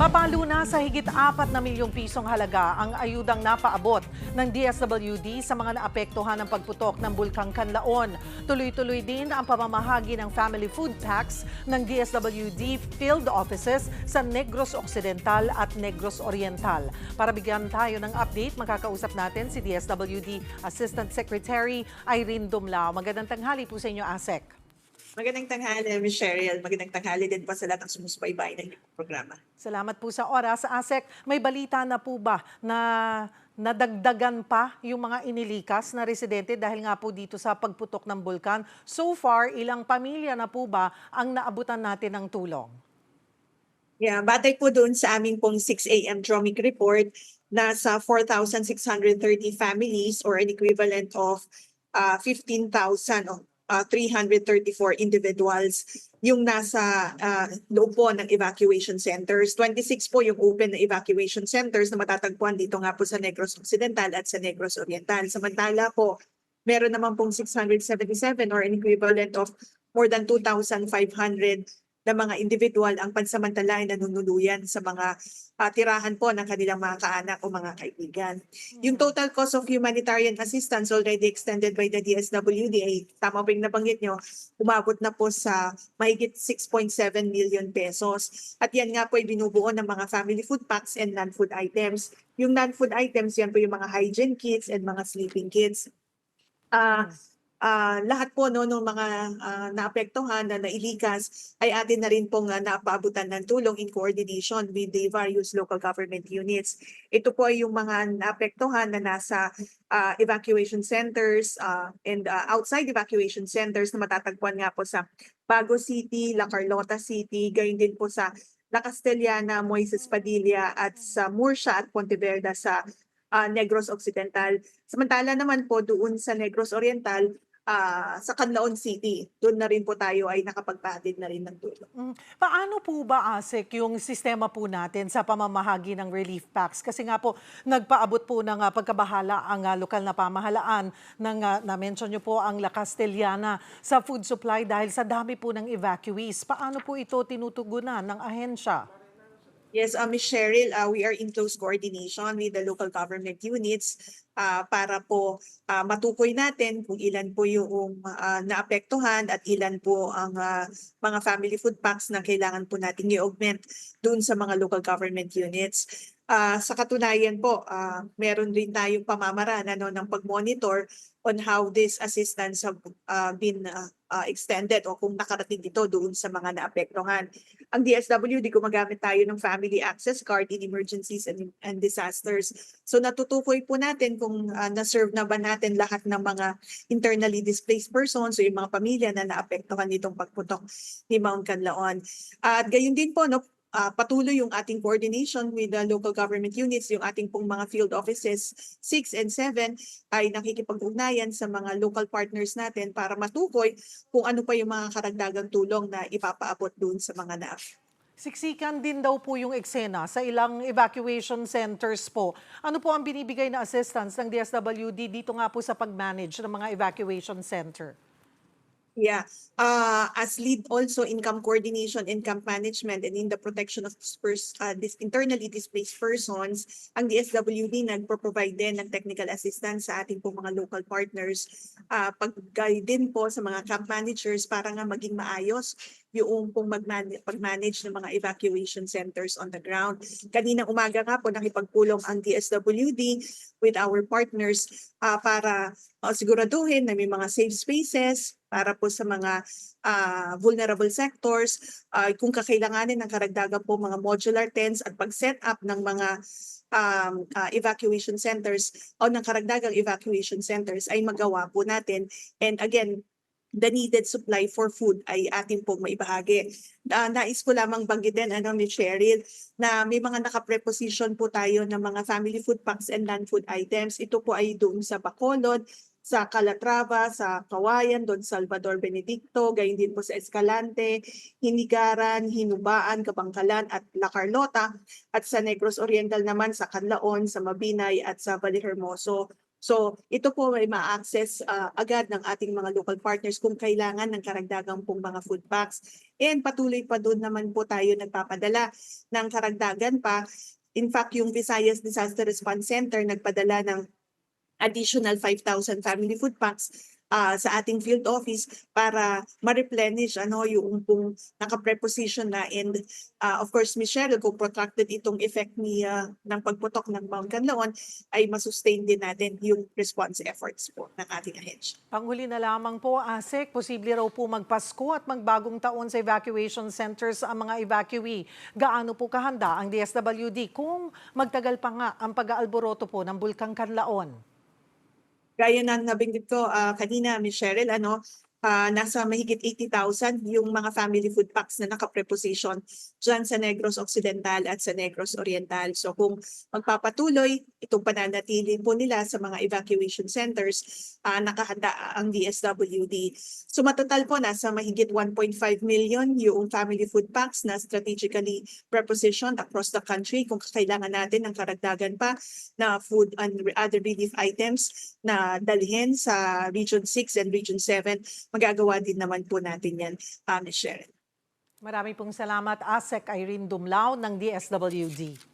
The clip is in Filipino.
Papalo na sa higit 4 na milyong pisong halaga ang ayudang napaabot ng DSWD sa mga naapektuhan ng pagputok ng Bulkang Kanlaon. Tuloy-tuloy din ang pamamahagi ng family food packs ng DSWD field offices sa Negros Occidental at Negros Oriental. Para bigyan tayo ng update, makakausap natin si DSWD Assistant Secretary Irene Dumlao. Magandang tanghali po sa inyo, ASEC. Magandang tanghali, Ms. Cheryl. Magandang tanghali din po sa lahat ng sumusubaybay ng inyong programa. Salamat po sa oras. ASEC, may balita na po ba na nadagdagan pa yung mga inilikas na residente dahil nga po dito sa pagputok ng bulkan? So far, ilang pamilya na po ba ang naabutan natin ng tulong? Yeah, batay po doon sa aming pong 6 a.m. DROMIC report, nasa 4,630 families or an equivalent of 15,334 individuals yung nasa loob po ng evacuation centers. 26 po yung open na evacuation centers na matatagpuan dito nga po sa Negros Occidental at sa Negros Oriental. Samantala po, meron naman pong 677 or an equivalent of more than 2,500 na mga individual ang pansamantala ay nanunuluyan sa mga tirahan po ng kanilang mga kaanak o mga kaibigan. Yung total cost of humanitarian assistance already extended by the DSWD ay tama po yung nabanggit nyo, umabot na po sa mahigit 6.7 million pesos. At yan nga po ay binubuo ng mga family food packs and non-food items. Yung non-food items, yan po yung mga hygiene kits and mga sleeping kits. Lahat po no, ng mga naapektuhan na nailikas ay atin na rin pong napaabutan ng tulong in coordination with the various local government units. Ito po ay yung mga naapektuhan na nasa evacuation centers and outside evacuation centers na matatagpuan nga po sa Bago City, La Carlota City, gayon din po sa La Castellana, Moises Padilla at sa Murcia at Pontevedra sa Negros Occidental. Samantala naman po doon sa Negros Oriental, sa Canlaon City, doon na rin po tayo ay nakapagpahatid na rin ng tulong. Paano po ba, ASEC, yung sistema po natin sa pamamahagi ng relief packs? Kasi nga po, nagpaabot po ng pagkabahala ang lokal na pamahalaan ng, na-mention nyo po ang La Castellana sa food supply dahil sa dami po ng evacuees. Paano po ito tinutugunan ng ahensya? Yes, Ms. Cheryl, we are in close coordination with the local government units para po matukoy natin kung ilan po yung naapektuhan at ilan po ang mga family food packs na kailangan po natin i-augment dun sa mga local government units. Sa katunayan po, meron rin tayong pamamaraan ng pag-monitor on how this assistance have been extended o kung nakarating ito doon sa mga naapektuhan. Ang DSWD, gumagamit tayo ng Family Access Card in emergencies and disasters. So natutukoy po natin kung na-serve na ba natin lahat ng mga internally displaced persons o yung mga pamilya na naapektuhan nitong pagputok ni Mount Canlaon. At gayon din po, no, patuloy yung ating coordination with the local government units, yung ating pong mga field offices 6 and 7 ay nakikipag-ugnayan sa mga local partners natin para matukoy kung ano pa yung mga karagdagang tulong na ipapaabot doon sa mga Siksikan din daw po yung eksena sa ilang evacuation centers po. Ano po ang binibigay na assistance ng DSWD dito nga po sa pag-manage ng mga evacuation center? Yeah, as lead also in camp coordination and camp management and in the protection of this internally displaced persons, ang DSWD nagpo-provide din ng technical assistance sa ating po mga local partners, pag-guide din po sa mga camp managers para nga maging maayos yung pong pag-manage ng mga evacuation centers on the ground. Kaninang umaga nga po nakipagpulong ang DSWD with our partners para siguraduhin na may mga safe spaces para po sa mga vulnerable sectors, kung kakailanganin ng karagdagan po mga modular tents at pag-set up ng mga evacuation centers o ng karagdagang evacuation centers ay magawa po natin. And again, the needed supply for food ay ating pong maibahagi. Nais ko lamang banggitin, Ms. Cheryl, na may mga nakapreposition po tayo ng mga family food packs and non-food items. Ito po ay doon sa Bacolod, sa Calatrava, sa Kawayan, Don Salvador Benedicto, gayon din po sa Escalante, Hinigaran, Hinubaan, Kabangkalan at La Carlota, at sa Negros Oriental naman sa Canlaon, sa Mabinay at sa Vallehermoso. So ito po ay ma-access agad ng ating mga local partners kung kailangan ng karagdagang pong mga food packs. And patuloy pa doon naman po tayo nagpapadala ng karagdagan pa. In fact, yung Visayas Disaster Response Center nagpadala ng additional 5,000 family food packs sa ating field office para ma-replenish yung pong naka-preposition na. And of course, Michelle, kung protracted itong effect ng pagputok ng Mount Canlaon, ay masustain din natin yung response efforts po ng ating ahensya. Panghuli na lamang po, ASEC, posible raw po magpasko at magbagong taon sa evacuation centers ang mga evacuee. Gaano po kahanda ang DSWD kung magtagal pa nga ang pag-aalboroto po ng Bulkang Kanlaon? Gaya ng nabanggit ko kanina, Ms. Cheryl, nasa mahigit 80,000 yung mga family food packs na naka-preposition dyan sa Negros Occidental at sa Negros Oriental. So kung magpapatuloy itong pananatili po nila sa mga evacuation centers, nakahanda ang DSWD. So matotal po nasa mahigit 1.5 million yung family food packs na strategically prepositioned across the country kung kailangan natin ng karagdagan pa na food and other relief items na dalhin sa Region 6 and Region 7, magagawa din naman po natin yan, Ms. Sharon. Marami pong salamat, ASEC Irene Dumlao ng DSWD.